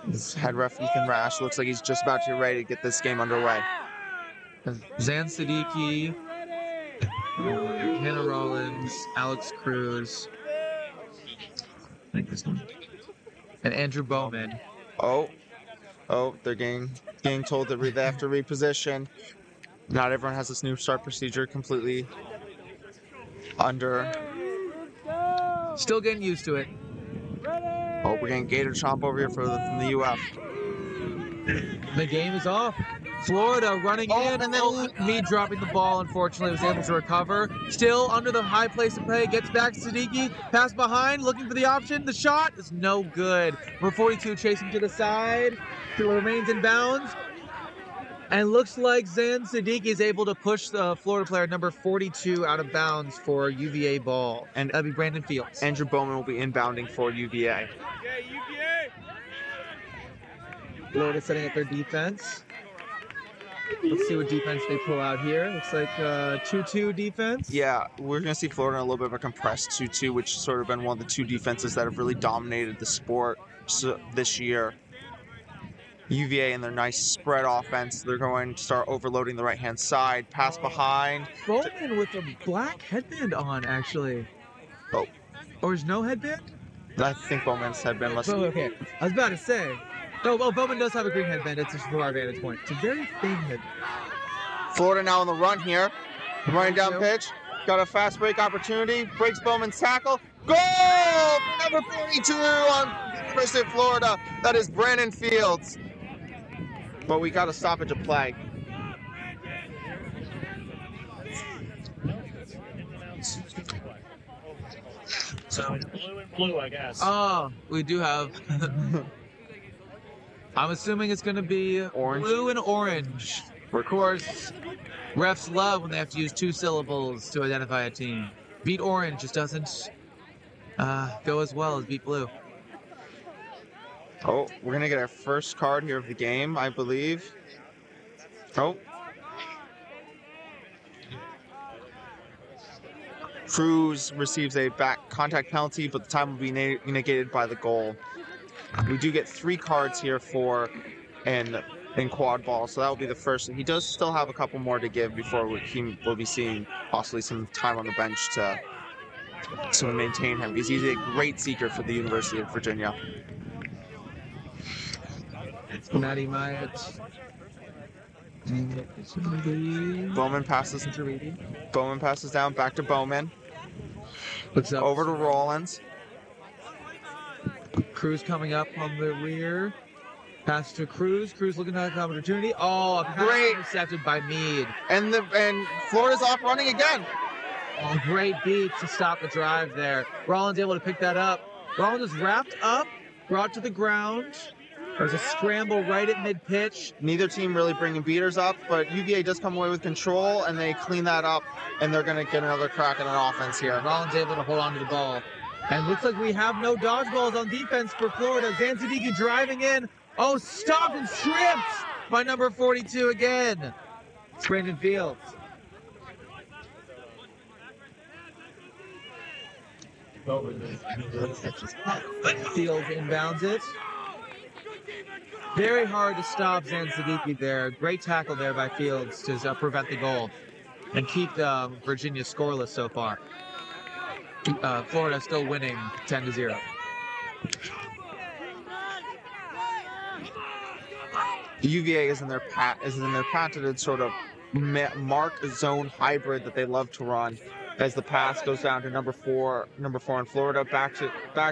This head ref Ethan Rash looks like he's just about to be ready to get this game underway. Zan Siddiqui, Hannah Rollins, Alex Cruz, and Andrew Bowman. Oh, they're getting told that they have to reposition. Not everyone has this new start procedure completely under. Still getting used to it. Oh, we're getting Gator Chomp over here from the UF. The game is off. Florida running in, and then me dropping the ball, unfortunately, was able to recover. Still under the high place of play, gets back to Siddiqui, pass behind, looking for the option. The shot is no good. Number 42 chasing to the side, still remains in bounds. And looks like Zan Siddiqui is able to push the Florida player number 42 out of bounds for UVA ball. And that'll be Brandon Fields. Andrew Bowman will be inbounding for UVA. Florida setting up their defense. Let's see what defense they pull out here. Looks like 2-2 defense. Yeah, we're going to see Florida in a little bit of a compressed 2-2, which has sort of been one of the two defenses that have really dominated the sport this year. UVA and their nice spread offense, they're going to start overloading the right-hand side. Pass behind. Bowman with a black headband on, actually. Oh. Or is no headband? I think Bowman's headband. Oh, okay. I was about to say. No, well, Bowman does have a green headband. It's just from our vantage point. It's a very thin headband. Florida now on the run here. Running down pitch. Got a fast break opportunity. Breaks Bowman's tackle. Goal! Number 42 on the University of Florida. That is Brandon Fields. But we got a stoppage of play. So blue, I guess. Oh, we do have. I'm assuming it's going to be Orange. Blue and orange. Of course, refs love when they have to use two syllables to identify a team. Beat orange just doesn't go as well as beat blue. Oh, we're going to get our first card here of the game, I believe. Oh. Cruz receives a back contact penalty, but the time will be negated by the goal. We do get 3 cards here in quad ball, so that will be the first. He does still have a couple more to give before he will be seeing possibly some time on the bench to maintain him, because he's a great seeker for the University of Virginia. Maddie Myatt. Bowman passes down, back to Bowman. What's up? Over to Rollins. Cruz coming up on the rear. Pass to Cruz. Cruz looking at an opportunity. Oh, great intercepted by Meade. And Florida's off running again. Oh, great beat to stop the drive there. Rollins able to pick that up. Rollins is wrapped up, brought to the ground. There's a scramble right at mid-pitch. Neither team really bringing beaters up, but UVA does come away with control, and they clean that up, and they're going to get another crack at an offense here. Rollins able to hold on to the ball. And looks like we have no dodgeballs on defense for Florida. Zan Siddiqui driving in. Oh, stopped and stripped by number 42 again. It's Brandon Fields. Fields inbounds it. Very hard to stop Zan Siddiqui there. Great tackle there by Fields to prevent the goal and keep Virginia scoreless so far. Florida still winning 10-0. The UVA is in their patented sort of mark zone hybrid that they love to run. As the pass goes down to number four in Florida, back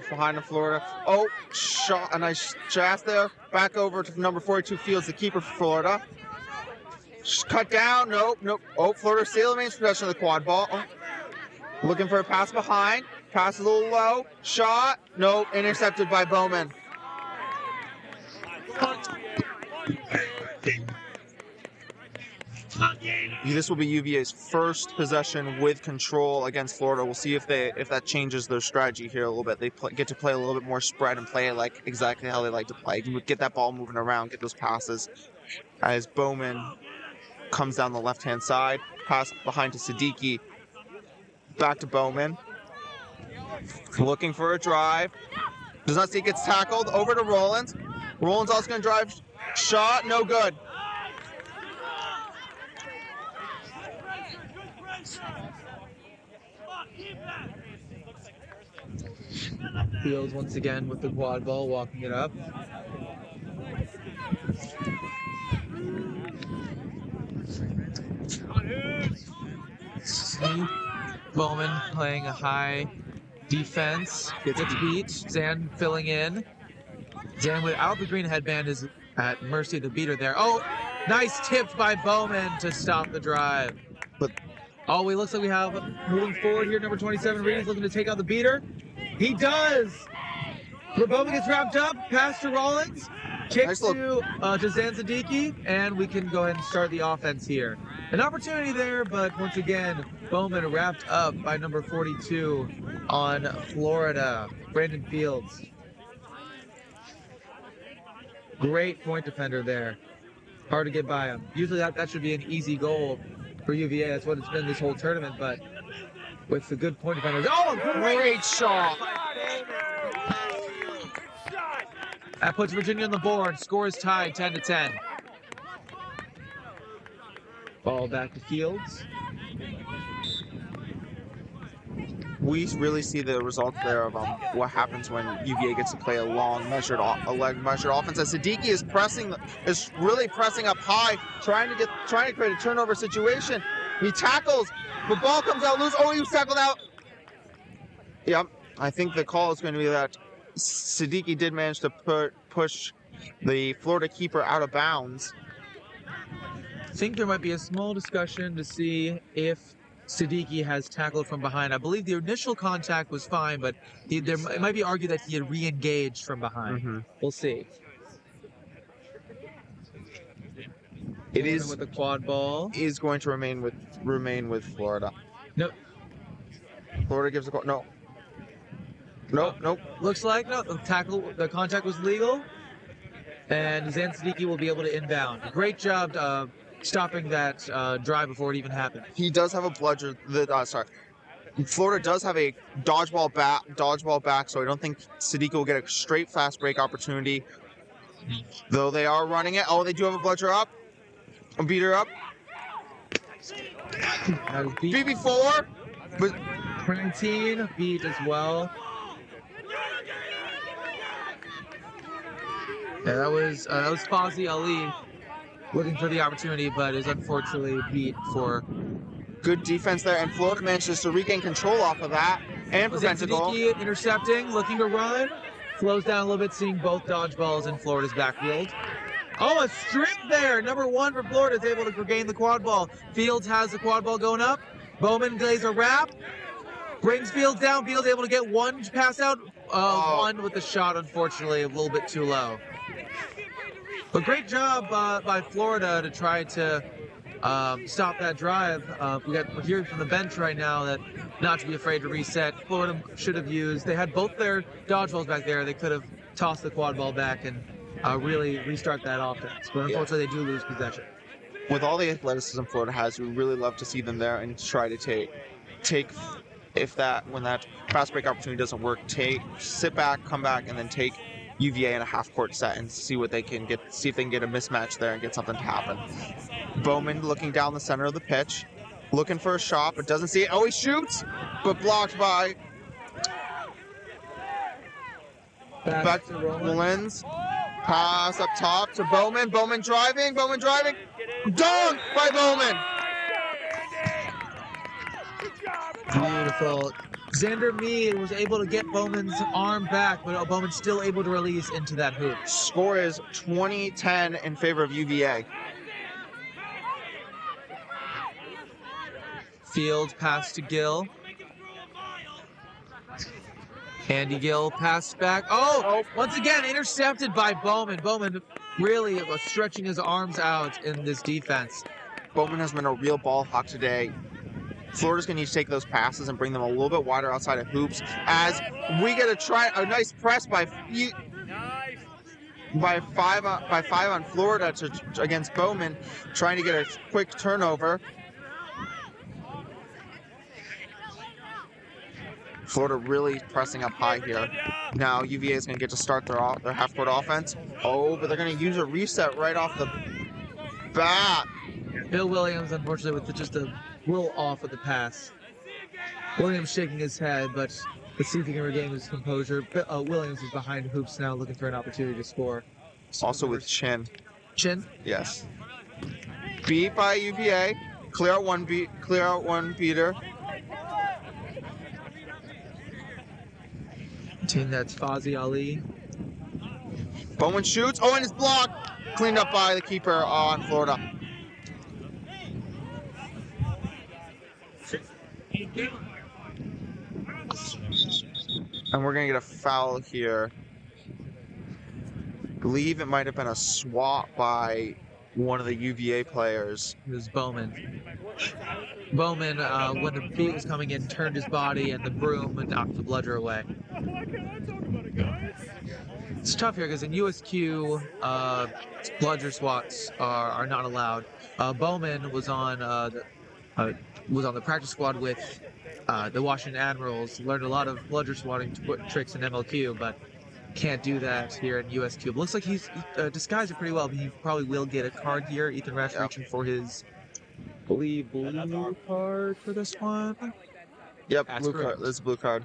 behind in Florida. Oh, shot, a nice pass there. Back over to number 42 Fields, the keeper for Florida. Cut down, nope. Oh, Florida still remains possession of the quad ball. Oh. Looking for a pass behind. Pass is a little low. Shot, nope, intercepted by Bowman. This will be UVA's first possession with control against Florida. We'll see if that changes their strategy here a little bit. They get to play a little bit more spread and play like exactly how they like to play. Get that ball moving around, get those passes. As Bowman comes down the left-hand side, pass behind to Siddiqui, back to Bowman. Looking for a drive. Does not see it, gets tackled. Over to Rollins. Roland's also going to drive. Shot, no good. Fields once again with the quad ball, walking it up. Bowman playing a high defense. Gets beat. Zan filling in. Zan without the green headband is at mercy of the beater there. Oh, nice tip by Bowman to stop the drive. But oh, it looks like we have moving forward here. Number 27, Reed's looking to take out the beater. He does. But Bowman gets wrapped up. Pass to Rollins. Kick nice to Zan Siddiqui, and we can go ahead and start the offense here. An opportunity there, but once again, Bowman wrapped up by number 42 on Florida, Brandon Fields. Great point defender there. Hard to get by him. Usually that should be an easy goal for UVA. That's what it's been this whole tournament, but with the good point defenders. Oh, great shot. That puts Virginia on the board. Score is tied 10-10. Ball back to Fields. We really see the results there of what happens when UVA gets to play a long, measured offense. As Siddiqui is really pressing up high, trying to create a turnover situation. He tackles, the ball comes out loose. Oh, he was tackled out. Yep, I think the call is going to be that Siddiqui did manage to push the Florida keeper out of bounds. I think there might be a small discussion to see if Siddiqui has tackled from behind. I believe the initial contact was fine, but it might be argued that he had re-engaged from behind. Mm-hmm. We'll see. It is with the quad ball. Is going to remain with Florida. Nope. Florida gives a call. No. Nope. Looks like no. The contact was legal, and Zan Siddiqui will be able to inbound. Great job stopping that drive before it even happened. He does have a bludger. Florida does have a dodgeball back, so I don't think Siddiqui will get a straight fast break opportunity. Though they are running it. Oh, they do have a bludger up. A beater up. BB4. But 19 beat as well. Yeah, that was Fawzi Ali looking for the opportunity, but is unfortunately beat for. Good defense there, and Florida manages to regain control off of that and prevent a goal. Intercepting, looking to run, slows down a little bit, seeing both dodgeballs in Florida's backfield. Oh, a string there! Number 1 for Florida is able to regain the quad ball. Fields has the quad ball going up. Bowman lays a wrap, brings Fields down. Fields able to get one pass out. One with the shot, unfortunately, a little bit too low. But great job by Florida to try to stop that drive. We're hearing from the bench right now that not to be afraid to reset. Florida should have used. They had both their dodgeballs back there. They could have tossed the quad ball back and really restart that offense. But unfortunately, they do lose possession. With all the athleticism Florida has, we really love to see them there and try to take when that fast break opportunity doesn't work, sit back, come back, and then take UVA in a half-court set and see what they can get. See if they can get a mismatch there and get something to happen. Bowman looking down the center of the pitch, looking for a shot, but doesn't see it. Oh, he shoots, but blocked by back to Rollins. Pass up top to Bowman. Bowman driving. Dunk by Bowman. Beautiful. Xander Mead was able to get Bowman's arm back, but Bowman's still able to release into that hoop. Score is 20-10 in favor of UVA. Fields pass to Gill. Andy Gill passed back. Oh, once again intercepted by Bowman. Bowman really stretching his arms out in this defense. Bowman has been a real ball hawk today. Florida's going to need to take those passes and bring them a little bit wider outside of hoops as we get a nice press by five on Florida against Bowman, trying to get a quick turnover. Florida really pressing up high here. Now UVA is going to get to start their half-court offense. Oh, but they're going to use a reset right off the bat. Bill Williams, unfortunately, with just a little off of the pass. Williams shaking his head, but let's see if he can regain his composure. Williams is behind hoops now, looking for an opportunity to score. Also with Chin. Chin? Yes. Beat by UVA. Clear out one beater. Team that's Fozzie Ali. Bowman shoots. Oh, and it's blocked. Cleaned up by the keeper on Florida. And we're going to get a foul here. I believe it might have been a swat by one of the UVA players. It was Bowman. Bowman, when the beat was coming in, turned his body and the broom and knocked the bludger away. It's tough here because in USQ, bludger swats are not allowed. Bowman was on the practice squad with the Washington Admirals. Learned a lot of bludger swatting tricks in MLQ, but can't do that here in USQ. Looks like he's disguised it pretty well, but he probably will get a card here. Ethan Rash reaching for his, I believe, blue card for this one. Yep, That's blue card. correct. This is a blue card.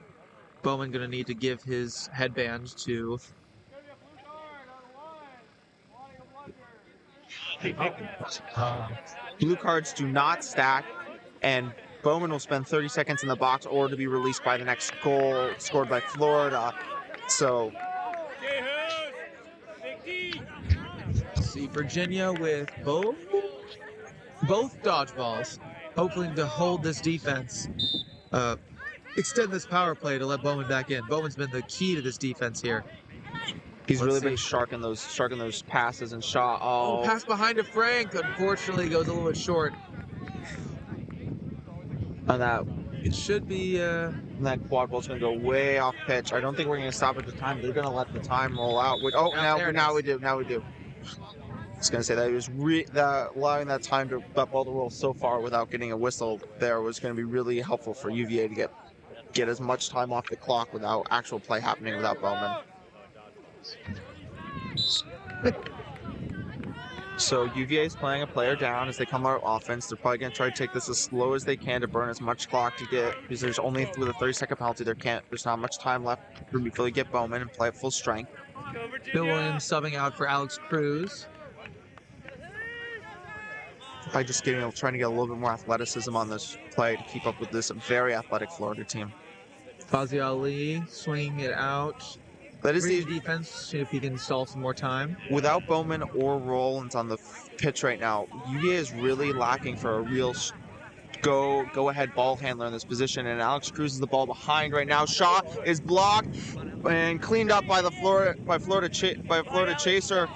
Bowman gonna need to give his headband to. Blue cards do not stack, and Bowman will spend 30 seconds in the box or to be released by the next goal scored by Florida. So, See Virginia with both dodgeballs, hoping to hold this defense, extend this power play to let Bowman back in. Bowman's been the key to this defense here. he's Let's really see. been sharking those passes and shot. Oh, pass behind to Frank. Unfortunately, goes a little bit short. And It should be. that quad ball's going to go way off pitch. I don't think we're going to stop at the time. They're going to let the time roll out. Now we do. I was going to say that he was allowing that time to that ball to roll so far without getting a whistle there was going to be really helpful for UVA to get as much time off the clock without actual play happening without Bowman. So UVA is playing a player down as they come out offense. They're probably going to try to take this as slow as they can to burn as much clock to get, because there's only with a 30-second penalty there's not much time left to really get Bowman and play at full strength. Bill Williams subbing out for Alex Cruz. By just trying to get a little bit more athleticism on this play to keep up with this very athletic Florida team. Fozzie Ali swinging it out. That is Read the defense, see if he can stall some more time. Without Bowman or Rollins on the pitch right now, UVA is really lacking for a real go-ahead ball handler in this position. And Alex Cruz is the ball behind right now. Shot is blocked and cleaned up by the Florida chaser.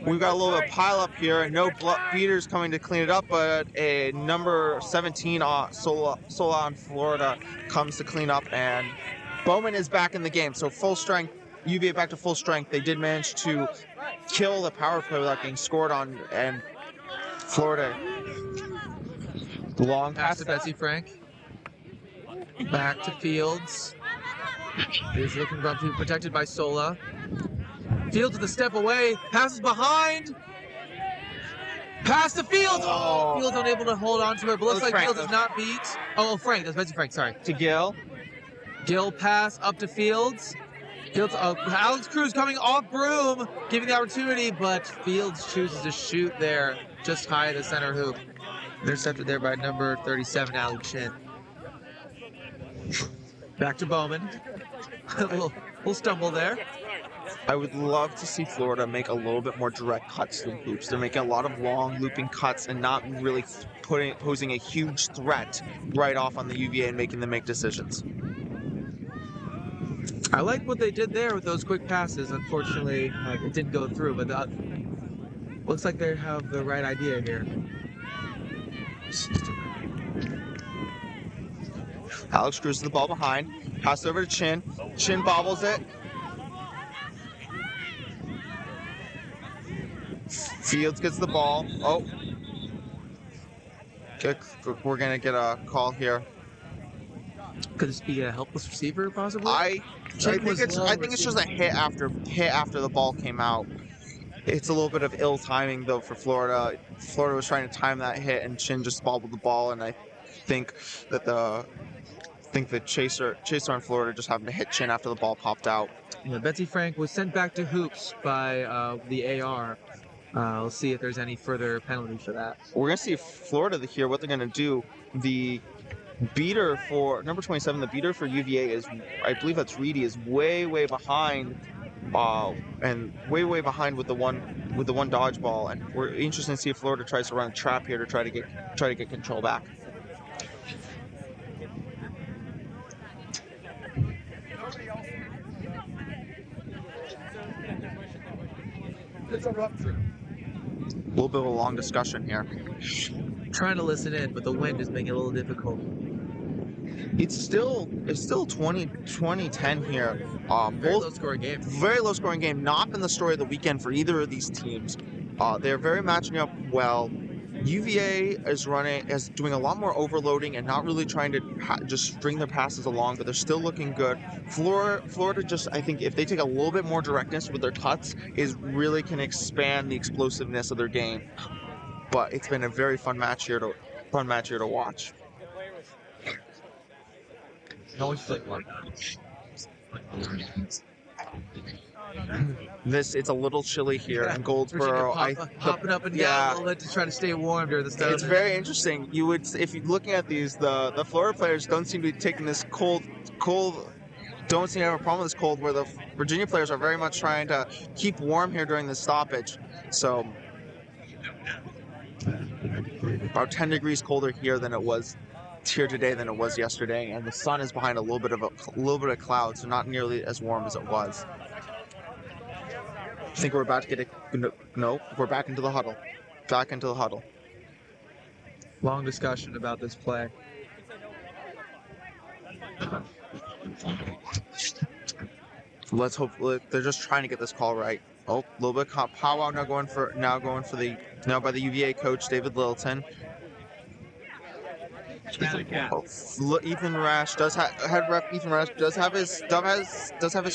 We've got a little bit of pile up here, and no beaters coming to clean it up, but a number 17 Sola on Florida comes to clean up, and Bowman is back in the game. So full strength. UVA back to full strength. They did manage to kill the power play without getting scored on, and Florida long Pass pass to Betsy Frank. Back to Fields. He's looking to be protected by Sola. Fields with a step away. Passes behind. Pass to Fields. Oh, Fields unable to hold on to it, but looks like Fields is not beat. Oh, Frank. That's Betsy Frank. Sorry. to Gill. Gill pass up to Fields. Fields, Alex Cruz coming off broom, giving the opportunity, but Fields chooses to shoot there, just high of the center hoop. Intercepted there by number 37, Ali Chin. Back to Bowman. We'll stumble there. I would love to see Florida make a little bit more direct cuts than loops. They're making a lot of long looping cuts and not really posing a huge threat right off on the UVA and making them make decisions. I like what they did there with those quick passes. Unfortunately, it didn't go through, but looks like they have the right idea here. Alex Cruz to the ball behind. Pass over to Chin. Chin bobbles it. Fields gets the ball. Oh. We're going to get a call here. Could this be a helpless receiver, possibly? I I think it's just a hit after the ball came out. It's a little bit of ill timing though for Florida. Florida was trying to time that hit, and Chin just bobbled the ball, and I think that the chaser on Florida just happened to hit Chin after the ball popped out. Yeah, Betsy Frank was sent back to hoops by the AR. We'll see if there's any further penalty for that. We're gonna see Florida here what they're gonna do. The beater for number 27, the beater for UVA is, I believe that's Reedy, is way behind, and way behind with the one dodgeball, and we're interested to see if Florida tries to run a trap here to try to get control back. A little bit of a long discussion here. Trying to listen in, but the wind is making it a little difficult. It's still 20-10 here. Very low scoring game. Very low scoring game. Not been the story of the weekend for either of these teams. They're very matching up well. UVA is doing a lot more overloading and not really trying to just string their passes along, but they're still looking good. Florida just, I think, if they take a little bit more directness with their cuts, really can expand the explosiveness of their game. But it's been a very fun match here to watch. It's a little chilly here in Goldsboro. Hopping up and down a little bit to try to stay warm during the start. It's very interesting. If you're looking at these, the Florida players don't seem to be taking this cold. Don't seem to have a problem with this cold. Where the Virginia players are very much trying to keep warm here during the stoppage. So about 10 degrees colder here than it was today than it was yesterday, and the sun is behind a little bit of cloud, so not nearly as warm as it was. I think we're about to get we're back into the huddle. Back into the huddle. Long discussion about this play. Let's hope they're just trying to get this call right. Oh, a little bit of powwow now going for by the UVA coach David Littleton. Ethan Rash head ref Ethan Rash does have his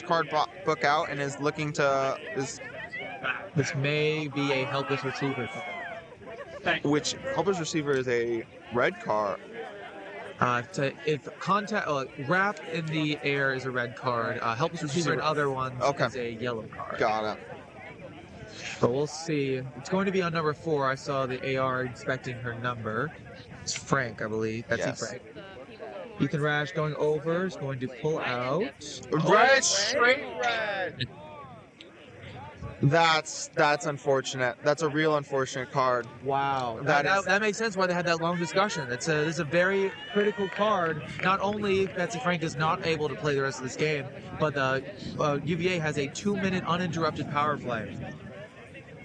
card book out and is looking to This may be a helpless receiver. Which helpless receiver is a red card. If wrap in the air is a red card, helpless receiver in other ones is a yellow card. Got it. But we'll see. It's going to be on number 4. I saw the AR inspecting her number. It's Frank, I believe. Betsy Frank. Ethan Rash going over is going to pull out. Red, straight red. That's unfortunate. That's a real unfortunate card. Wow. That makes sense why they had that long discussion. This is a very critical card. Not only Betsy Frank is not able to play the rest of this game, but the UVA has a 2-minute uninterrupted power play.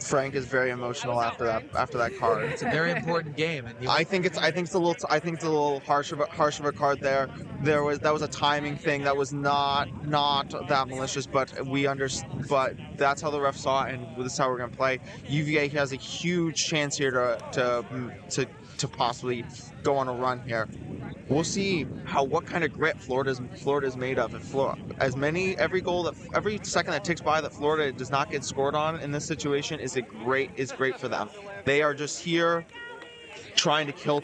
Frank is very emotional after that card. It's a very important game, and I think it's a little harsh of a card there. That was a timing thing that was not that malicious, but but that's how the ref saw it, and this is how we're gonna play. UVA has a huge chance here to possibly go on a run here. We'll see what kind of grit Florida's made of. Every second that ticks by that Florida does not get scored on in this situation is great for them. They are just here trying to kill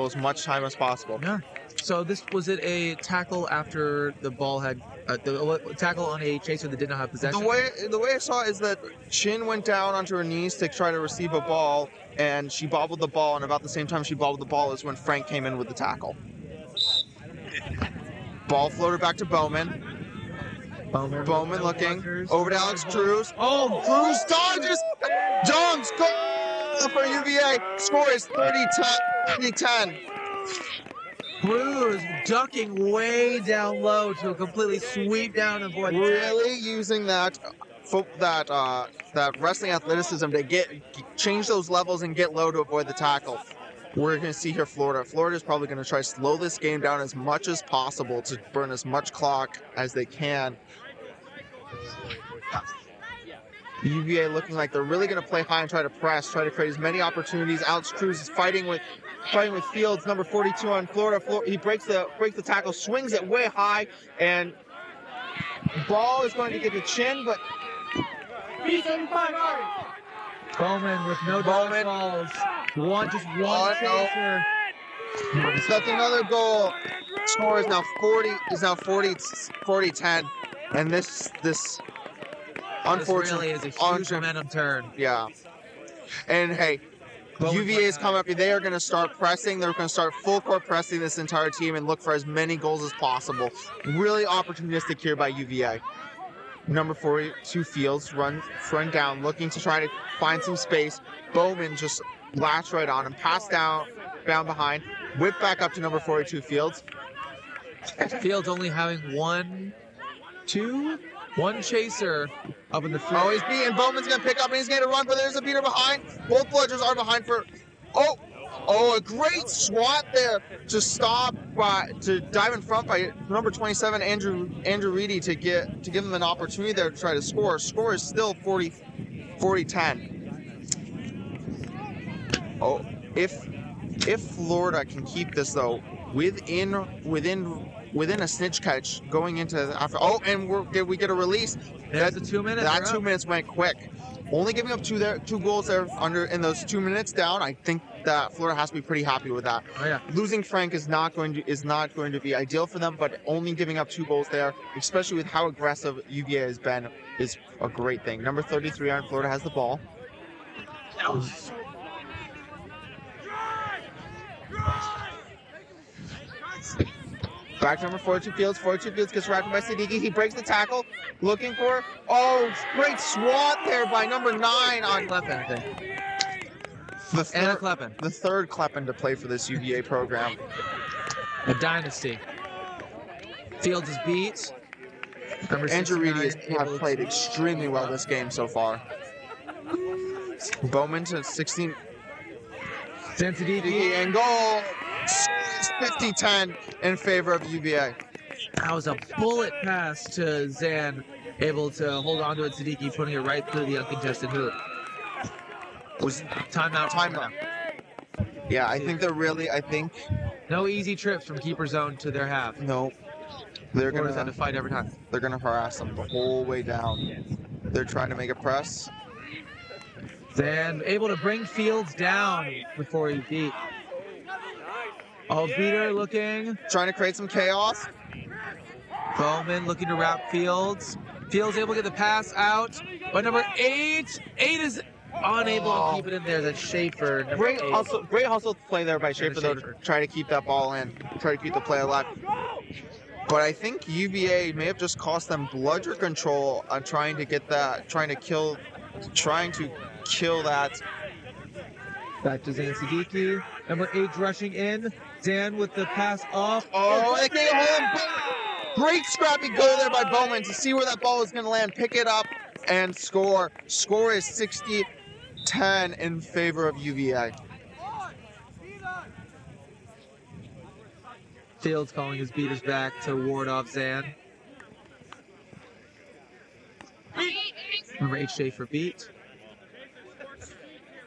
as much time as possible. Yeah. So was it a tackle after the ball had tackle on a chaser that did not have possession? The way I saw it is that Chin went down onto her knees to try to receive a ball, and she bobbled the ball, and about the same time she bobbled the ball is when Frank came in with the tackle. Ball floated back to Bowman. Bowman looking over to Alex Cruz. Oh, Cruz dodges, dunks, goal for UVA. Score is 30-10. Cruz ducking way down low to completely sweep down and avoid. Really using that wrestling athleticism to change those levels and get low to avoid the tackle. We're going to see here Florida. Florida's probably going to try to slow this game down as much as possible to burn as much clock as they can. UVA looking like they're really going to play high and try to press, try to create as many opportunities. Alex Cruz is fighting with Fields, number 42 on Florida. He breaks the tackle, swings it way high, and Ball is going to get the chin, but Bowman with no Bowman. balls. Just one Oh, no. chaser. that's another goal. Score is now 40-10, and this This unfortunately really is a huge momentum turn. yeah. And hey, Bowman's UVA is like, coming up. They are going to start pressing. They're going to start full court pressing this entire team and look for as many goals as possible. Really opportunistic here by UVA. Number 42 Fields run down, looking to try to find some space. Bowman just latched right on him, passed down behind, whipped back up to number 42 Fields. Fields only having one chaser up in the field. Oh, he's beaten. Bowman's going to pick up and he's going to run, but there's a beater behind. Both bludgers are behind for. Oh, a great swat there to dive in front by number 27 Andrew Reedy to give him an opportunity there to try to score. Score is still 40-10. Oh, if Florida can keep this though within a snitch catch going into after. Oh, and we get a release. There's the 2 minutes. That 2 minutes went quick. Only giving up two goals there in those 2 minutes down. I think that Florida has to be pretty happy with that. Oh, yeah. Losing Frank is not going to be ideal for them, but only giving up 2 goals there, especially with how aggressive UVA has been, is a great thing. Number 33 on Florida has the ball. Back to number 42 Fields. 42 Fields gets wrapped by Siddiqui. He breaks the tackle, looking for. Oh, great swat there by number 9 on Kleppen, I think. Anna Kleppen. The third Kleppen to play for this UVA program. A dynasty. Fields is beat. Andrew Reedy has played extremely well this game so far. Bowman to 16. Siddiqui and goal. 50-10 in favor of UVA. That was a bullet pass to Zan, able to hold on to it. Siddiqui putting it right through the uncontested hoop. Was timeout. Yeah, I think no easy trips from keeper zone to their half. No, they're gonna have to fight every time. They're gonna harass them the whole way down. They're trying to make a press. Zan able to bring Fields down before he beat. Oh, beater looking. Trying to create some chaos. Bowman looking to wrap Fields. Fields able to get the pass out. But number 8 is unable to keep it in there. That's Schaefer. Great hustle play there by Schaefer, though, to try to keep that ball in, try to keep the play alive. But I think UVA may have just cost them bludger control on trying to kill that. Back to Zan Siddiqui. Number 8 rushing in. Zan with the pass off. Oh, they can't hold him. Great scrappy goal there by Bowman to see where that ball is going to land, pick it up, and score. Score is 60-10 in favor of UVA. Fields calling his beaters back to ward off Zan. Number 8 Schaefer beat.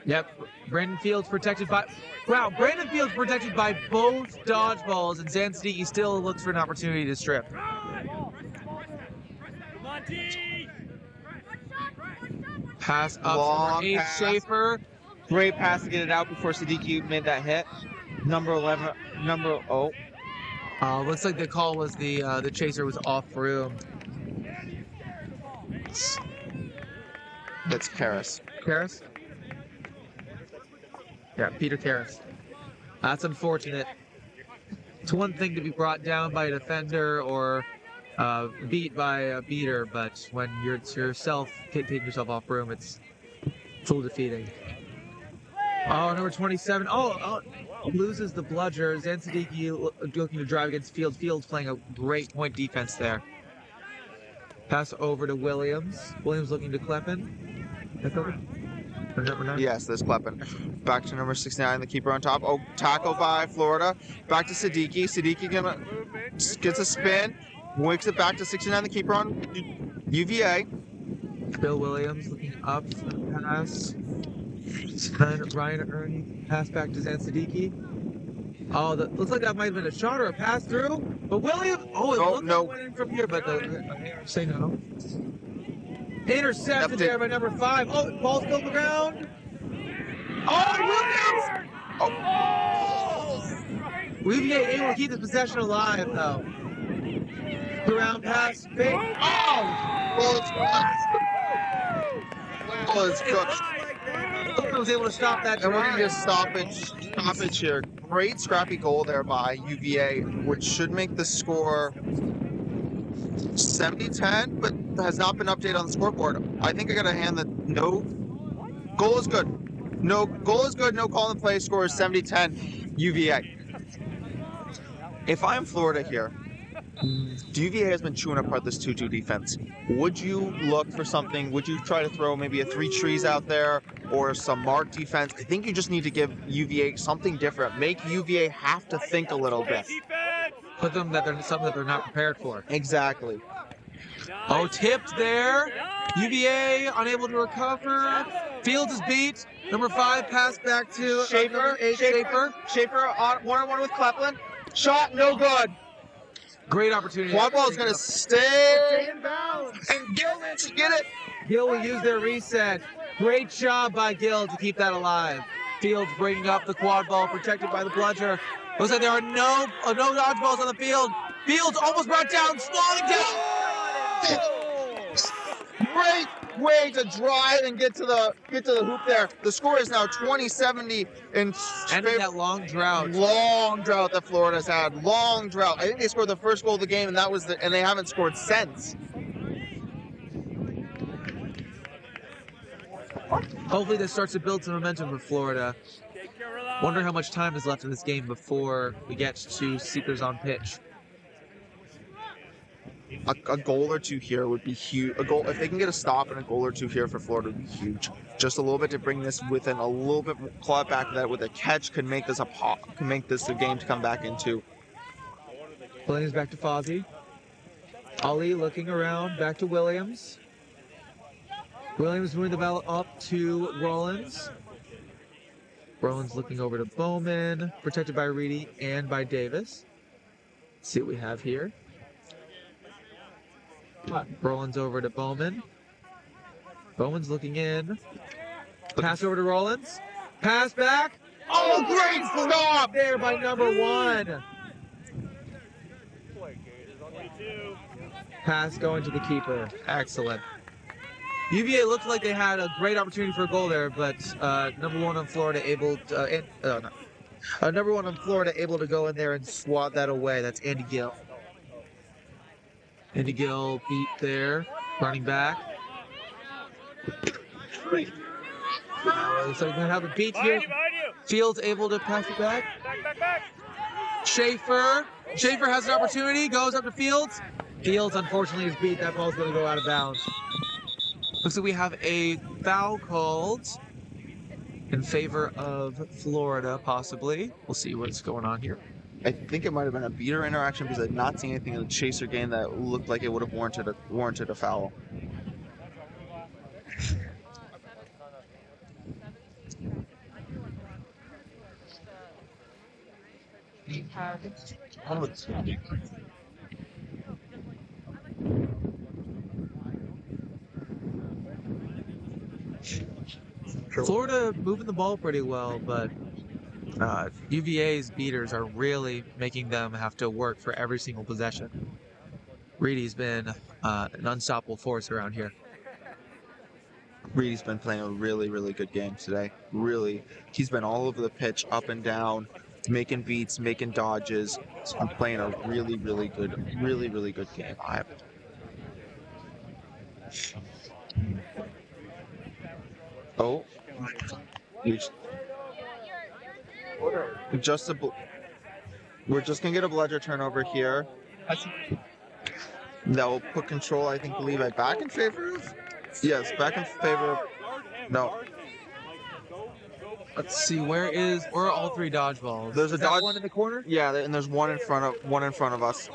Yep, Brandon Fields protected by... Wow, Brandon Fields protected by both dodgeballs, and Zan Siddiqui still looks for an opportunity to strip. Pass up Long to number 8 Schaefer. Great pass to get it out before Siddiqui made that hit. Number 11, Looks like the call was the chaser was off room. That's Karras. Karras? Yeah, Peter Karras. That's unfortunate. It's one thing to be brought down by a defender or beat by a beater, but when you're yourself taking yourself off room, it's a little defeating. Oh, number 27. Loses the bludger. Zan Siddiqui looking to drive against Fields. Fields playing a great point defense there. Pass over to Williams. Williams looking to Kleppen. Number 9? Yes, there's Kleppen. Back to number 69, the keeper on top. Oh, tackle by Florida. Back to Siddiqui. Siddiqui gets a spin. Wakes it back to 69, the keeper on UVA. Bill Williams looking up for the pass. Then Bryan Ernie pass back to Zan Siddiqui. Oh, that looks like that might have been a shot or a pass through. But Williams, oh, it Oh, looked no. like it went in from here, but say no. Intercepted there by number 5. Oh, ball's still on the ground. Oh, Williams! UVA able to keep the possession alive, though. Around pass, big. Oh! Well, it's cooked. Williams was able to stop that And we're going to drive. get stoppage here. Great scrappy goal there by UVA, which should make the score 70-10, but has not been updated on the scoreboard. I think I got to hand the no. Goal is good. No goal is good. No call in play. Score is 70-10 UVA. If I'm Florida here, UVA has been chewing apart this 2-2 defense. Would you look for something? Would you try to throw maybe a 3 trees out there or some MARC defense? I think you just need to give UVA something different. Make UVA have to think a little bit. Put them that they're something that they're not prepared for. Exactly. Oh, tipped there. UVA unable to recover. Fields is beat. Number 5 pass back to number 8, Schaefer. Schaefer on 1-on-1 with Kleplin. Shot, no good. Great opportunity. Quad ball is going to stay in bounds. And Gill managed to get it. Gill will use their reset. Great job by Gill to keep that alive. Fields bringing up the quad ball, protected by the bludger. Looks like there are no dodgeballs on the field. Fields almost brought down, slowing down. Great way to drive and get to the hoop there. The score is now 20-70 in Ending that long drought. Long drought that Florida's had. Long drought. I think they scored the first goal of the game, and and they haven't scored since. Hopefully this starts to build some momentum for Florida. Wonder how much time is left in this game before we get to Seekers on pitch. A goal or two here would be huge. A goal, if they can get a stop and a goal or two here for Florida, would be huge. Just a little bit to bring this within a little bit, claw it back that with a catch can make this a game to come back into. Williams back to Fozzie. Ali looking around, back to Williams. Williams moving the ball up to Rollins. Rollins looking over to Bowman, protected by Reedy and by Davis. Let's see what we have here. Rollins over to Bowman. Bowman's looking in. Pass over to Rollins. Pass back. Oh, great stop there by number 1. Pass going to the keeper. Excellent. UVA looked like they had a great opportunity for a goal there, but number 1 on Florida able to, number 1 on Florida able to go in there and swat that away. That's Andy Gill. Andy Gill beat there, running back. So we're gonna have a beat here. Fields able to pass it back. Schaefer has an opportunity, goes up to Fields. Fields unfortunately is beat. That ball's gonna go out of bounds. Looks like we have a foul called in favor of Florida, possibly. We'll see what's going on here. I think it might have been a beater interaction because I've not seen anything in the chaser game that looked like it would have warranted a foul. Florida moving the ball pretty well, but UVA's beaters are really making them have to work for every single possession. Reedy's been an unstoppable force around here. Reedy's been playing a really, really good game today. Really, he's been all over the pitch, up and down, making beats, making dodges. He's been playing a really, really good game. Oh, we're just gonna get a bludger turnover here. That will put control, I think, Levi back in favor of. Yes, back in favor of. No. Let's see, where are all 3 dodgeballs? There's a dodge one in the corner. Yeah, and there's one in front of us.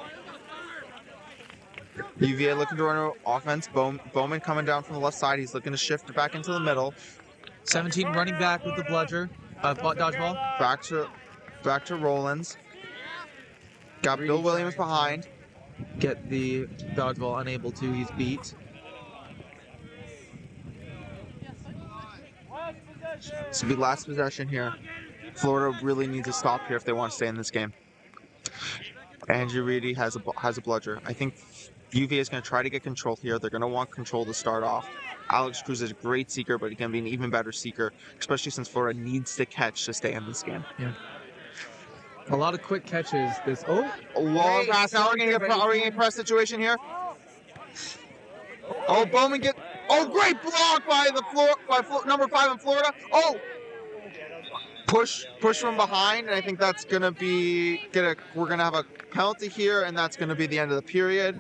UVA looking to run offense. Bowman coming down from the left side. He's looking to shift back into the middle. 17 running back with the bludger. Dodgeball. Back to Rollins. Got Bill Williams behind. Get the dodgeball, unable to. He's beat. This will be last possession here. Florida really needs to stop here if they want to stay in this game. Andrew Reedy has a bludger. I think UVA is going to try to get control here. They're going to want control to start off. Alex Cruz is a great seeker, but he can be an even better seeker, especially since Florida needs to catch to stay in this game. Yeah. A lot of quick catches. This long pass. Now we're going to get a press situation here. Oh, Bowman get. Oh, great block by number 5 in Florida. Oh, push from behind, and I think that's going to be we're going to have a penalty here, and that's going to be the end of the period.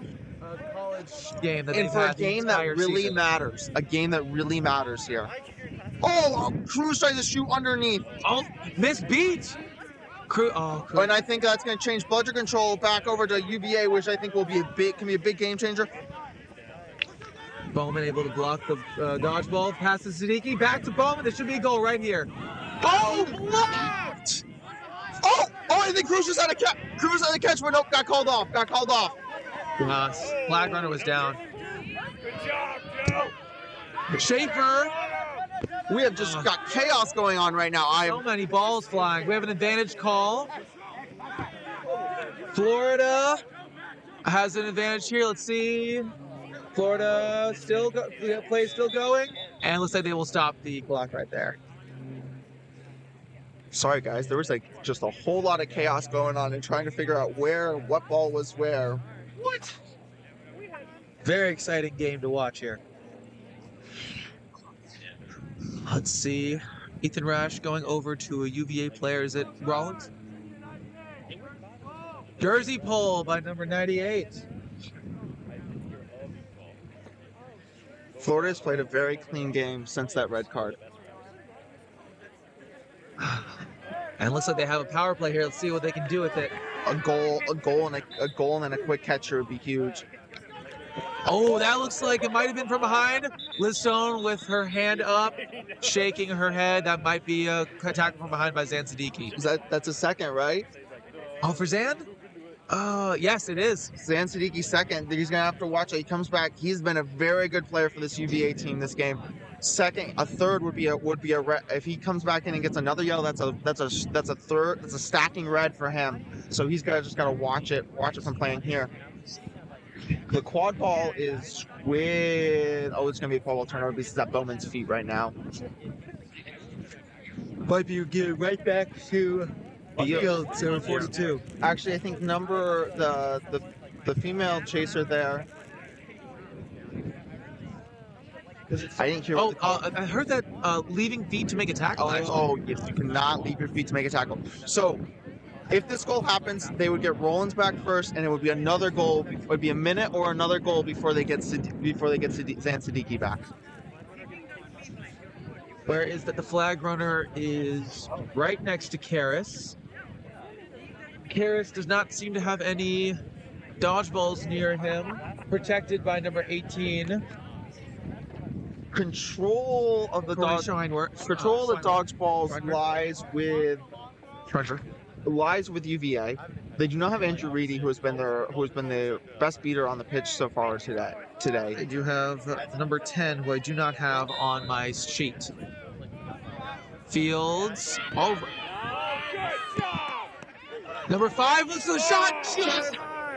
College game that and for a game that really matters, here. Oh, Cruz tries to shoot underneath. Oh, missed beat. And I think that's going to change bludger control back over to UVA, which I think can be a big game changer. Bowman able to block the dodgeball, pass to Siddiqui, back to Bowman. There should be a goal right here. Oh, blocked! Oh, I think Cruz just had a catch, but nope, got called off. Flag runner was down. Schaefer. We have just got chaos going on right now. So many balls flying. We have an advantage call. Florida has an advantage here. Let's see. Florida play still going, and looks like they will stop the clock right there. Sorry guys, there was just a whole lot of chaos going on and trying to figure out what ball was where. What? Very exciting game to watch here. Let's see. Ethan Rash going over to a UVA player. Is it Rollins? Jersey pull by number 98. Florida has played a very clean game since that red card. And it looks like they have a power play here. Let's see what they can do with it. A goal, and then a quick catcher would be huge. Oh, that looks like it might have been from behind. Liz Stone with her hand up, shaking her head. That might be a tackle from behind by Zan Siddiqui. That's a second, right? Oh, for Zan? Yes, it is. Zan Siddiqui second. He's gonna have to watch it. He comes back. He's been a very good player for this UVA team this game. Second, a third would be a if he comes back in and gets another yellow, that's a third. That's a stacking red for him. So he's just gotta watch it from playing here. The quad ball is it's gonna be a quad ball turnover because it's at Bowman's feet right now. Might be getting right back to field 742. Actually, I think the female chaser there. I didn't hear. I heard that leaving feet to make a tackle. Oh, yes, you cannot leave your feet to make a tackle. So, if this goal happens, they would get Rollins back first, and it would be another goal. It would be a minute or another goal before they get Zan Siddiqui back. Where is that? The flag runner is right next to Karras. Karras does not seem to have any dodgeballs near him. Protected by number 18. Control of the dodgeballs lies with UVA. They do not have Andrew Reedy, who has been the best beater on the pitch so far today. They do have number 10, who I do not have on my sheet. Fields over. Number 5 was the shot.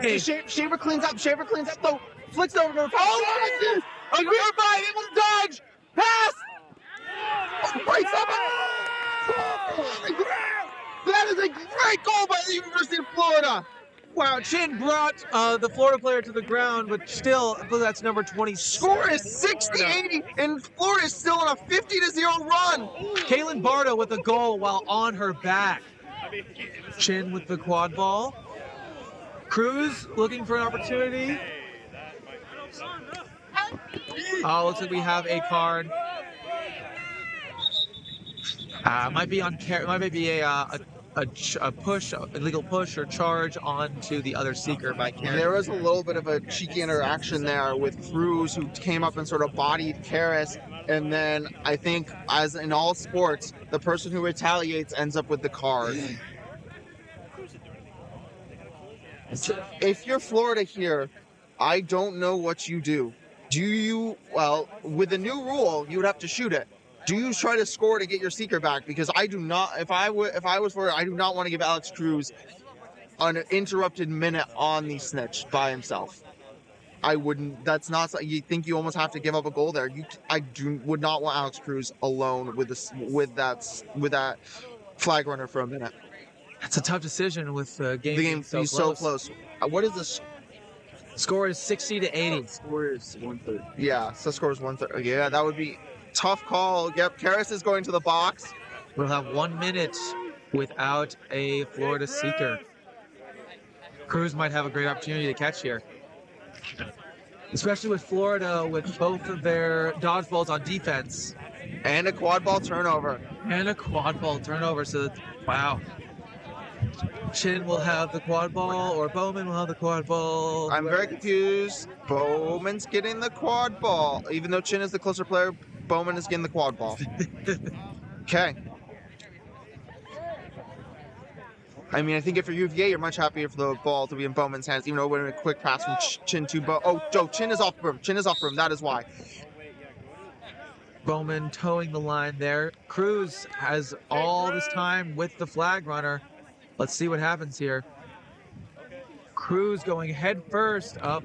Hey. Shaver cleans up though. Flicks over number 5. Oh, number 5, it was dodge. Pass. Breaks up. That is a great goal by the University of Florida. Wow, Chin brought the Florida player to the ground, but still, that's number 20. Score is 60-80, and Florida is still on a 50-0 run. Kaylin Bardo with a goal while on her back. Chin with the quad ball. Cruz looking for an opportunity. Looks like we have a card. Might be a push, illegal push or charge onto the other seeker by Karen. There was a little bit of a cheeky interaction there with Cruz, who came up and sort of bodied Karras, and then I think, as in all sports, the person who retaliates ends up with the card. If you're Florida here, I don't know what you do. Do you, well, with the new rule, you would have to shoot it. Do you try to score to get your seeker back? Because I do not, if I was Florida, I do not want to give Alex Cruz an interrupted minute on the snitch by himself. I wouldn't, that's not, you think you almost have to give up a goal there. Would not want Alex Cruz alone with that flag runner for a minute. It's a tough decision with the game, The game being so close. What is this? Score is 60-80. Score is 1-3. Yeah, so score is 1-3. Yeah, that would be tough call. Yep, Karras is going to the box. We'll have 1 minute without a Florida seeker. Cruz might have a great opportunity to catch here. Especially with Florida, with both of their dodgeballs on defense. And a quad ball turnover. And a quad ball turnover, so wow. Chin will have the quad ball, or Bowman will have the quad ball. I'm very confused. Bowman's getting the quad ball. Even though Chin is the closer player, Bowman is getting the quad ball. Okay. I mean, I think if you're UVA, you're much happier for the ball to be in Bowman's hands, even though it would have been a quick pass from Chin to Bo. Oh, Joe, Chin is off broom. Chin is off broom. That is why. Bowman towing the line there. Cruz has all this time with the flag runner. Let's see what happens here. Cruz going head first up.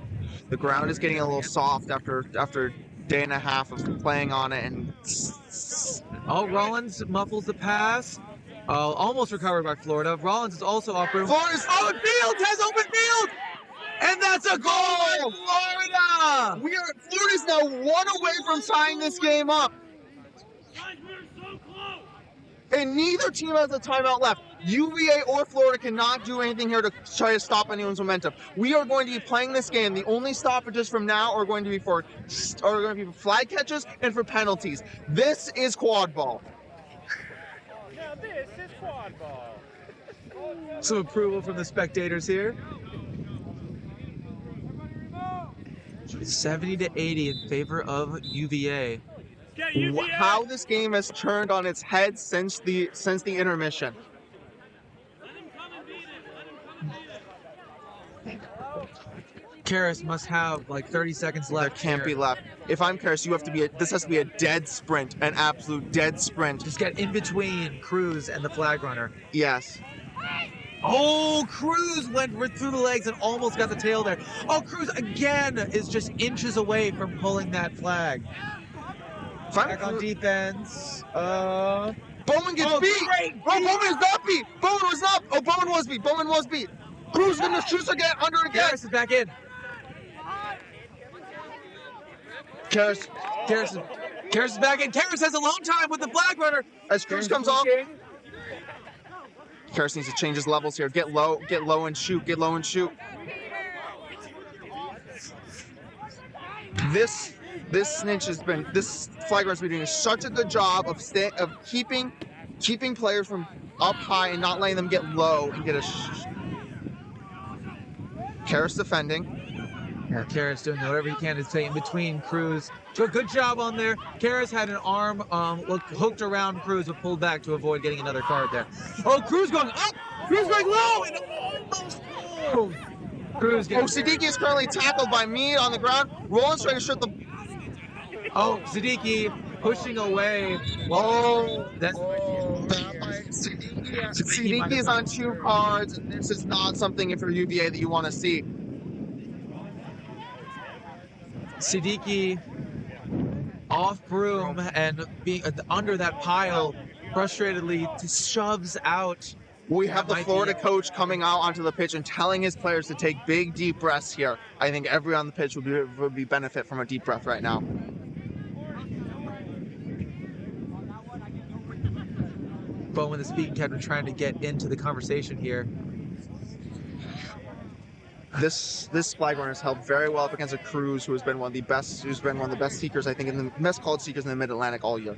The ground is getting a little soft after a day and a half of playing on it, and Oh, Rollins muffles the pass. Almost recovered by Florida. Rollins is also off room. Florida's open field, has open field, and that's a goal, Florida. Florida's now 1 away from tying this game up. And neither team has a timeout left. UVA or Florida cannot do anything here to try to stop anyone's momentum. We are going to be playing this game. The only stoppages from now are going to be for flag catches and for penalties. This is quad ball. Now this is quad ball. Some approval from the spectators here. 70-80 in favor of UVA. How this game has turned on its head since the intermission. Karras must have like 30 seconds left. There can't be left. If I'm Karras, this has to be a dead sprint, an absolute dead sprint. Just get in between Cruz and the flag runner. Yes. Oh, Cruz went right through the legs and almost got the tail there. Oh, Cruz again is just inches away from pulling that flag. Back on defense. Bowman gets beat. Great Oh, Bowman is not beat. Bowman was not. Oh, Bowman was beat. Bowman was beat. Cruz gonna shoot again, under again. Karras is back in. Karras Karras is back in. Karras has alone time with the flag runner. as Cruz comes off. Karras needs to change his levels here. Get low and shoot. Get low and shoot. This flag runner's been doing such a good job of keeping players from up high and not letting them get low and get a. Karras defending. Yeah, Karras doing whatever he can to stay in between Cruz. So good job on there. Karras had an arm hooked around Cruz, but pulled back to avoid getting another card there. Oh, Cruz going up! Cruz going low! And almost pulled. Cruz getting... Siddiqui is currently tackled by Meade on the ground. Rollins trying to shoot the... Oh, Siddiqui pushing away. Siddiqui is on 2 cards, and this is not something if you're UVA that you want to see. Siddiqui off broom and being under that pile, frustratedly shoves out. We have the Florida coach coming out onto the pitch and telling his players to take big, deep breaths here. I think everyone on the pitch would be benefit from a deep breath right now. Bowman, the speaking captain, trying to get into the conversation here. This flag runner has held very well up against a Cruz, who's been one of the best seekers, I think, in the best called seekers in the Mid-Atlantic all year.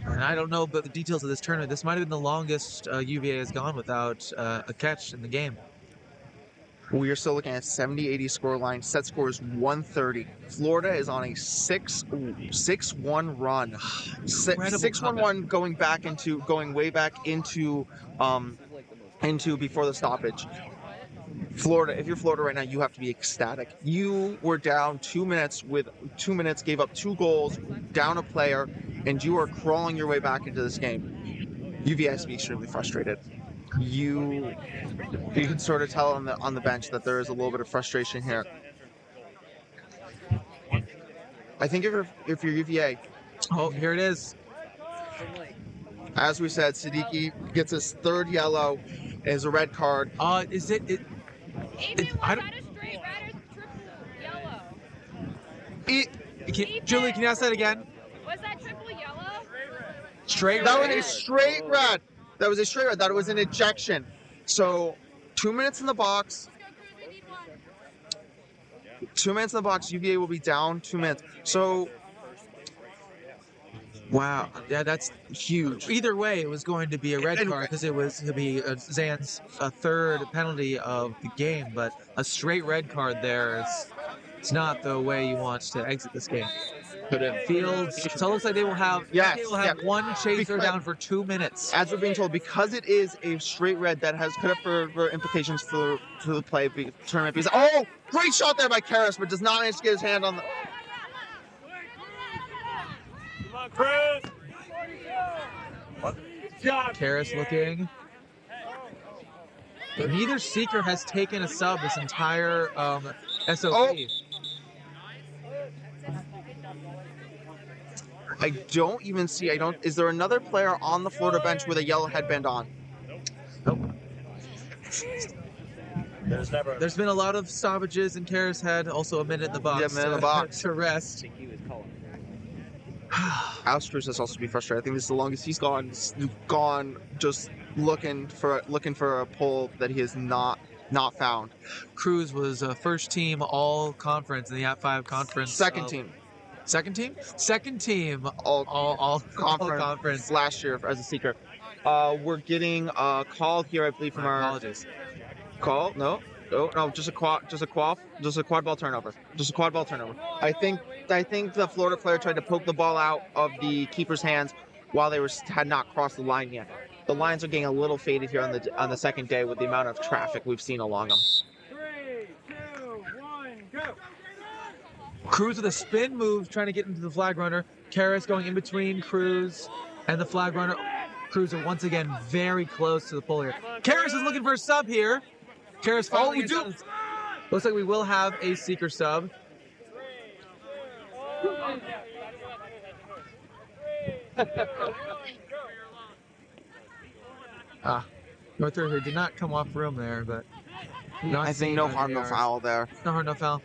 And I don't know about the details of this tournament. This might have been the longest UVA has gone without a catch in the game. We are still looking at 70-80 score line. Set score is 130. Florida is on a 6-1 run. Incredible 6-1 going way back into before the stoppage. Florida, if you're Florida right now, you have to be ecstatic. You were down 2 minutes gave up 2 goals, down a player, and you are crawling your way back into this game. UVA has to be extremely frustrated. You can sort of tell on the bench that there is a little bit of frustration here. I think if you're UVA, Oh, here it is. as we said, Siddiqui gets his 3rd yellow as a red card. Is it? I don't. a straight red or triple yellow? Julie, can you ask that again? Was that triple yellow? Straight That red. was a straight red. That was a straight red. That was an ejection. So 2 minutes in the box. 2 minutes in the box. UVA will be down 2 minutes. So Wow. Yeah, that's huge. Either way, it was going to be a red card because it was to be Zan's 3rd penalty of the game. But a straight red card there it's not the way you want to exit this game. Fields. So it looks like they will have. Yes, They will have one chaser down for 2 minutes. as we're being told, because it is a straight red, that could have further implications for the tournament. Because great shot there by Karras, but does not manage to get his hand on the. Come on, Cruz. Karras looking. Neither seeker has taken a sub this entire SOP. I don't even see. Is there another player on the Florida bench with a yellow headband on? Nope. There's been a lot of stoppages, and Karras had also a minute in the box. Yeah, a minute in the box. To rest. Austrus has also been frustrated. I think this is the longest he's gone just looking for a pull that he has not found. Cruz was first team all conference in the At5 conference. Second team all conference last year as a seeker. We're getting a call here, I believe, from our apologies. Call? No, just a quad ball turnover. I think the Florida player tried to poke the ball out of the keeper's hands while they had not crossed the line yet. The lines are getting a little faded here on the second day with the amount of traffic we've seen along them. 3, 2, 1, go. Cruz with a spin move trying to get into the flag runner. Karras going in between Cruz and the flag runner. Cruz are once again very close to the pole here. Karras is looking for a sub here. Karras finally gets on. Looks like we will have a seeker sub. Norther who did not come off room there, but I think no harm, no foul there. No harm, no foul.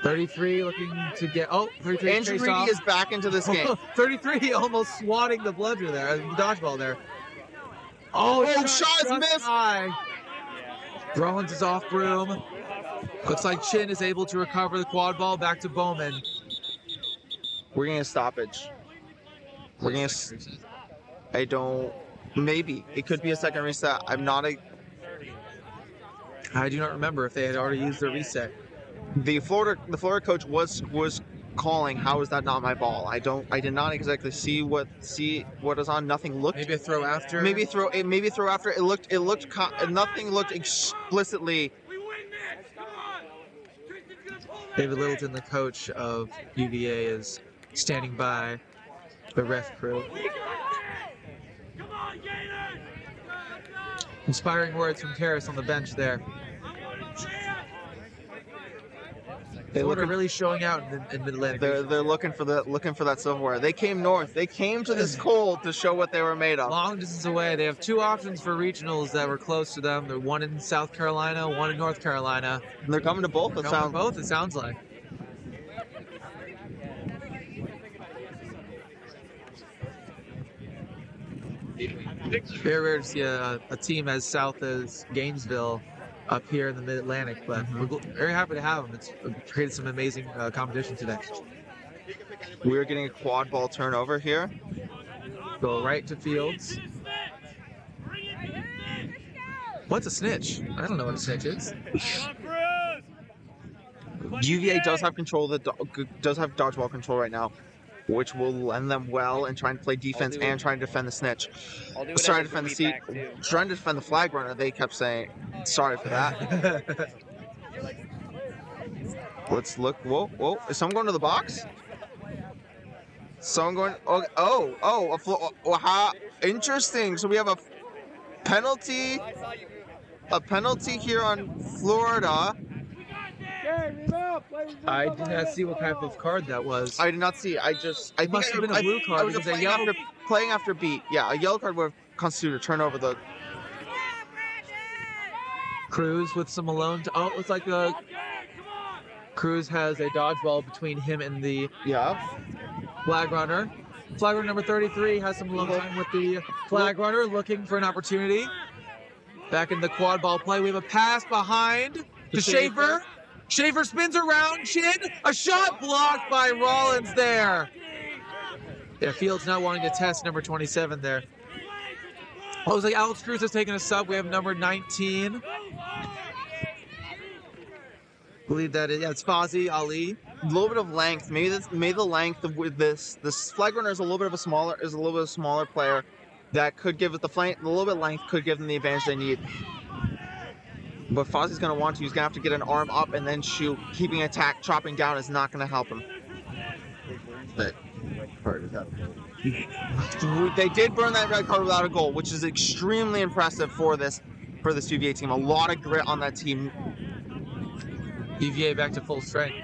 33 looking to get. 33 Andrew chased Reedy off. is back into this game. 33 almost swatting the bludger there, the dodgeball there. Shot is missed. High. Rollins is off broom. Looks like Chin is able to recover the quad ball back to Bowman. We're getting a stoppage. Maybe it could be a second reset. I do not remember if they had already used their reset. The Florida coach was calling. How is that not my ball? I did not exactly see what is on. Nothing looked. Maybe a throw after. Maybe throw after. Nothing looked explicitly. David Littleton, the coach of UVA, is standing by the ref crew. Inspiring words from Karras on the bench there. They look really showing out in Mid-Atlantic. They're looking for that silverware. They came north. They came to this cold to show what they were made of. Long distance away. They have 2 options for regionals that were close to them. They're one in South Carolina, one in North Carolina. And they're coming to both. It sounds like. Very rare to see a team as south as Gainesville up here in the Mid-Atlantic, but we're very happy to have them. It's created some amazing competition today. We're getting a quad ball turnover here. Go right to Fields. What's a snitch? I don't know what a snitch is. UVA does have control of does have dodgeball control right now, which will lend them well in trying to play defense and trying to defend the snitch. Trying to defend the seat, trying to defend the flag runner. They kept saying, "Sorry for that." Let's look. Whoa, whoa! Is someone going to the box? Someone going? How interesting. So we have a penalty here on Florida. I did not see what type of card that was. I did not see. I must have been a blue card because a yellow. Playing after beat. Yeah, a yellow card would have constituted a turnover. The Cruz with some alone. Oh, it's like a. Cruz has a dodgeball between him and the flag runner. Flag runner number 33 has some alone time with the flag runner, looking for an opportunity. Back in the quad ball play, we have a pass behind to Schaefer. Schaefer spins around, chin, a shot blocked by Rollins there. Yeah, Fields not wanting to test number 27 there. Oh, it was like Alex Cruz has taken a sub. We have number 19. Believe that is, it's Fozzie Ali. A little bit of length. Maybe the length of with this flag runner is a little bit smaller player that could give it the flank. A little bit of length could give them the advantage they need. But Fozzie's going to want to. He's going to have to get an arm up and then shoot. Keeping attack, chopping down is not going to help him. But they did burn that red card without a goal, which is extremely impressive for this UVA team. A lot of grit on that team. UVA back to full strength.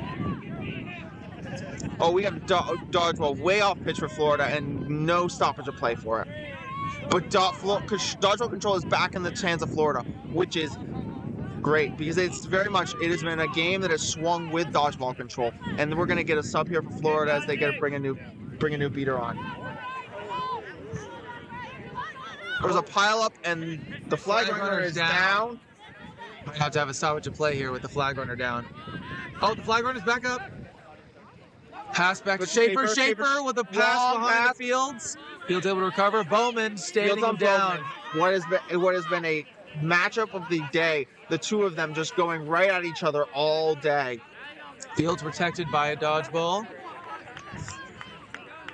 Oh, we have dodgeball way off pitch for Florida and no stoppage of play for it. But dodgeball control is back in the hands of Florida, which is great because it has been a game that has swung with dodgeball control, and we're going to get a sub here for Florida as they bring a new beater on. There's a pile up and the flag runner is down. Might have to have a stoppage of play here with the flag runner down. Oh, the flag runner's back up. Pass back to Schaefer. Schaefer with a pass behind the Fields. Fields able to recover. Bowman standing him down. What has been a matchup of the day. The two of them just going right at each other all day. Fields protected by a dodgeball.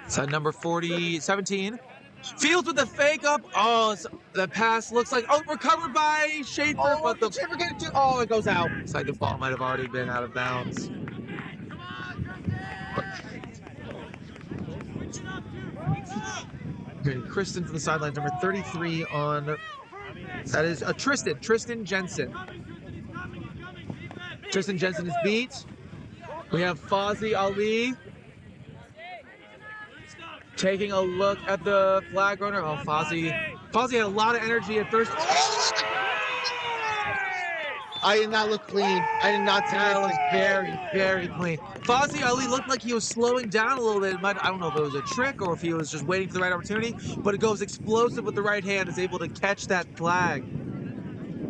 Side number 17. Fields with the fake up. Oh, the pass looks like recovered by Schaefer, but the Schaefer get it too. Oh, it goes out. It's like the ball might have already been out of bounds. Okay, Kristen from the sidelines, number 33 on. That is Tristan Jensen. Tristan Jensen is beat. We have Fozzie Ali taking a look at the flag runner. Oh, Fozzie had a lot of energy at first. I did not look clean. I did not see that. Was very, very clean. Fozzie Ali looked like he was slowing down a little bit. I don't know if it was a trick or if he was just waiting for the right opportunity, but it goes explosive with the right hand, is able to catch that flag.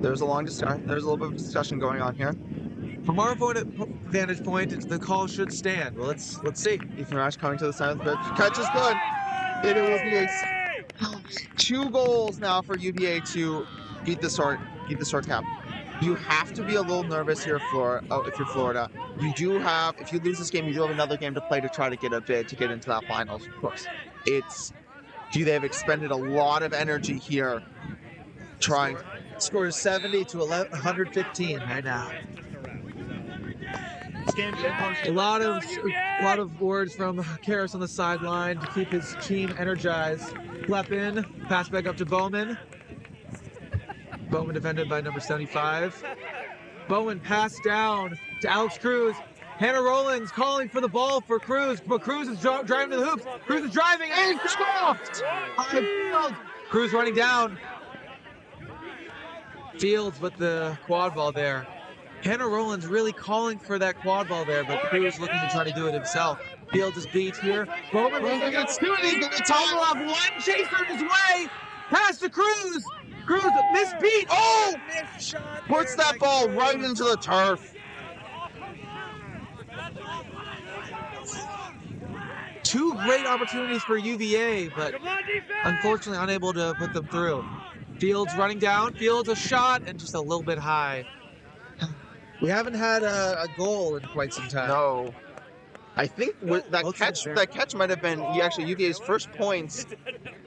There's a little bit of discussion going on here. From our vantage point, the call should stand. Well, let's see. Ethan Rash coming to the side of the pitch. Catch is good. It will be 2 goals now for UVA to beat the sword cap. You have to be a little nervous here if you're Florida. If you lose this game, you do have another game to play to try to get a bid to get into that finals. Of course, they've expended a lot of energy here, trying. Score is 70 to 115 right now. A lot of words from Karras on the sideline to keep his team energized. Left in, pass back up to Bowman. Bowman defended by number 75. Bowman passed down to Alex Cruz. Hannah Rollins calling for the ball for Cruz, but Cruz is driving to the hoops. Cruz is driving and stopped. Cruz running down. Fields with the quad ball there. Hannah Rollins really calling for that quad ball there, but Cruz looking to try to do it himself. Fields is beat here. Bowman gets two, and he's going to total off one chaser in his way. Pass to Cruz. Cruz misbeat. Oh! Puts that ball right into the turf. Two great opportunities for UVA, but unfortunately unable to put them through. Fields running down. Fields a shot and just a little bit high. We haven't had a goal in quite some time. No. I think that Both sides catch there. might have been actually UVA's first points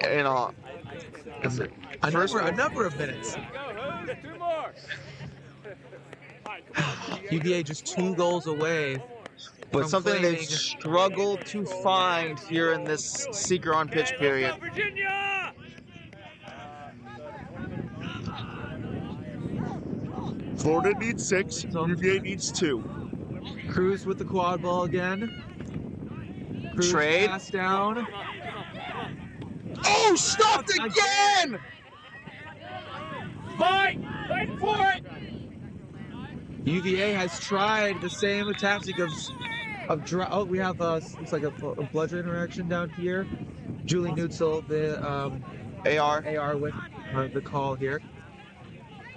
in a number of minutes. Go, Hoos. 2 more. UVA just 2 goals away. but from something they've claiming- struggled to find here in this seeker on pitch period. Virginia! Florida needs 6, UVA needs 2. Cruz with the quad ball again. Cruz Trade. pass down. Oh, stopped again! Fight! Fight for it! UVA has tried the same tactic of oh, we have looks like a bludger interaction down here. Julie Neutzel, the AR. with the call here.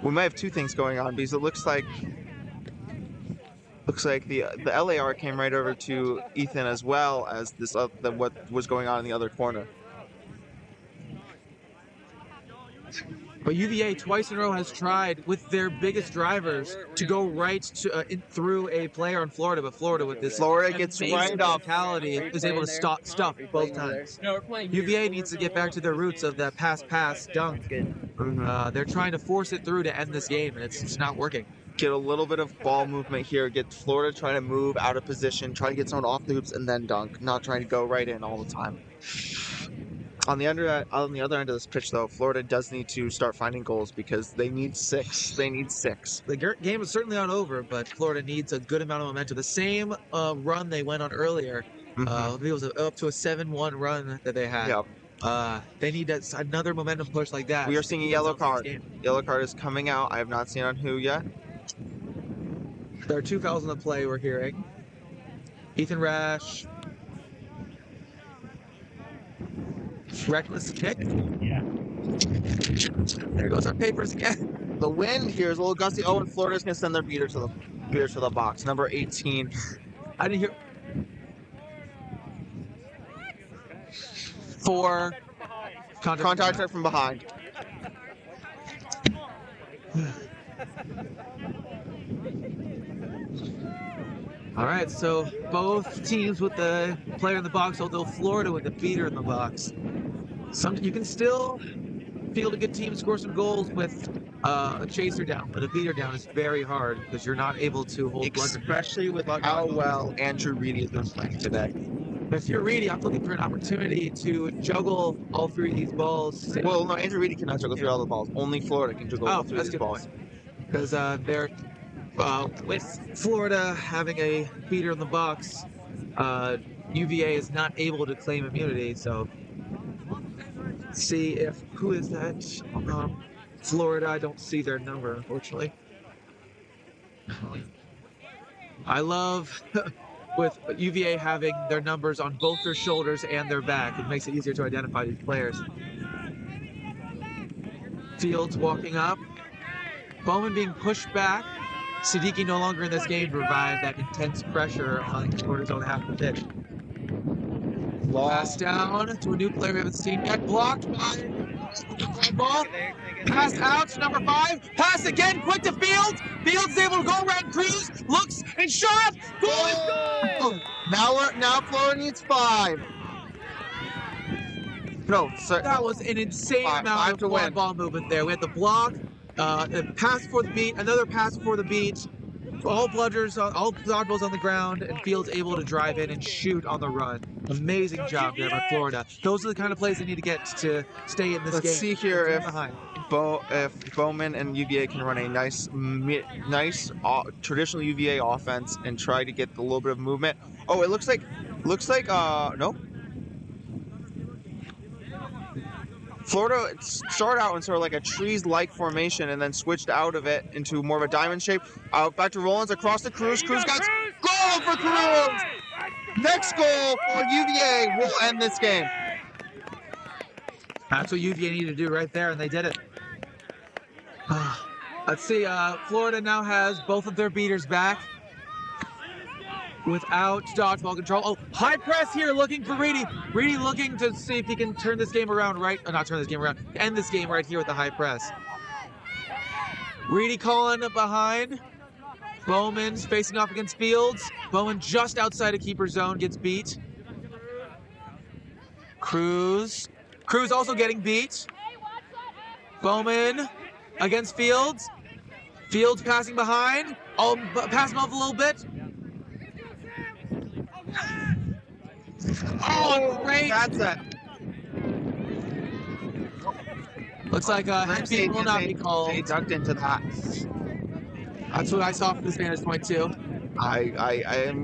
We might have 2 things going on because it looks like the LAR came right over to Ethan as well as this what was going on in the other corner. But UVA twice in a row has tried with their biggest drivers to go right to through a player in Florida, but Florida with this Gets amazing right up. mentality is able to stuff both times. UVA needs to get back to their roots of that pass dunk. They're trying to force it through to end this game, and it's not working. Get a little bit of ball movement here. Get Florida trying to move out of position, try to get someone off the hoops and then dunk, not trying to go right in all the time. On the other end of this pitch, though, Florida does need to start finding goals because they need 6. They need 6. The game is certainly not over, but Florida needs a good amount of momentum. The same run they went on earlier, it was up to a 7-1 run that they had. Yep. They need another momentum push like that. We are seeing a yellow card. Yellow card is coming out. I have not seen on who yet. There are 2 fouls in the play we're hearing. Ethan Rash. Reckless kick. Yeah. There goes our papers again. The wind here is a little gusty. Oh, and Florida's going to send their beater to the box. Number 18. I didn't hear. 4. Contact from behind. All right, so both teams with the player in the box, although Florida with the beater in the box. You can still field a good team, score some goals with a chaser down, but a beater down is very hard because you're not able to hold bludger. Especially with how well Andrew Reedy has been playing today. If you're Reedy, I'm looking for an opportunity to juggle all 3 of these balls. Well, no, Andrew Reedy cannot juggle through all the balls. Only Florida can juggle through that's these good balls. Because they're with Florida having a beater in the box, UVA is not able to claim immunity. So, see if who is that? Florida. I don't see their number, unfortunately. I love with UVA having their numbers on both their shoulders and their back. It makes it easier to identify these players. Fields walking up. Bowman being pushed back. Siddiqui no longer in this game to provide that intense pressure on Florida's own half of the pitch. Pass down to a new player we haven't seen yet. Blocked by ball. Pass out to number 5. Pass again, quick to Fields. Fields is able to go around Cruz. Looks and shot. Goal! Now Florida needs 5. No, sir. That was an insane Five amount to of win. ball movement there. We had the block, a pass for the beat, another pass for the beat. All bludgers, all dodgeballs on the ground, and Fields able to drive in and shoot on the run. Amazing job there by Florida. Those are the kind of plays they need to get to stay in this game. Let's see here if behind. if Bowman and UVA can run a nice traditional UVA offense and try to get a little bit of movement. Oh, it looks like no. Florida started out in sort of like a trees-like formation and then switched out of it into more of a diamond shape. Back to Rollins across the Cruz. Cruz got goal for Cruz. Next goal for UVA will end this game. That's what UVA needed to do right there, and they did it. Let's see. Florida now has both of their beaters back. without dodgeball control. Oh, high press here, looking for Reedy. Reedy looking to see if he can turn this game around, right? Not turn this game around, end this game right here with the high press. Reedy calling behind. Bowman's facing off against Fields. Bowman just outside of keeper zone, gets beat. Cruz also getting beat. Bowman against Fields. Fields passing behind. Oh, pass him off a little bit. Oh, great. That's it. Looks like head will not be called. They ducked into that. That's what I saw from this vantage point too. I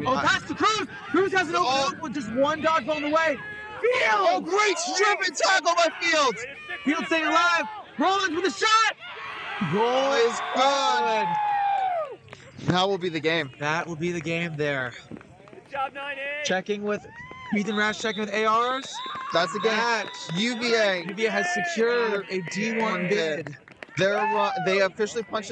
Pass to Cruz. Cruz has an open look with just one dodgeball in the way. Fields! Oh, great stripping tackle by Fields. Fields staying alive. Rollins with a shot. Goal is good. That will be the game. That will be the game there. Good job, 9A. Checking with Ethan Rash, checking with ARs. That's the game. That UVA. UVA has secured a D1 bid. They officially punched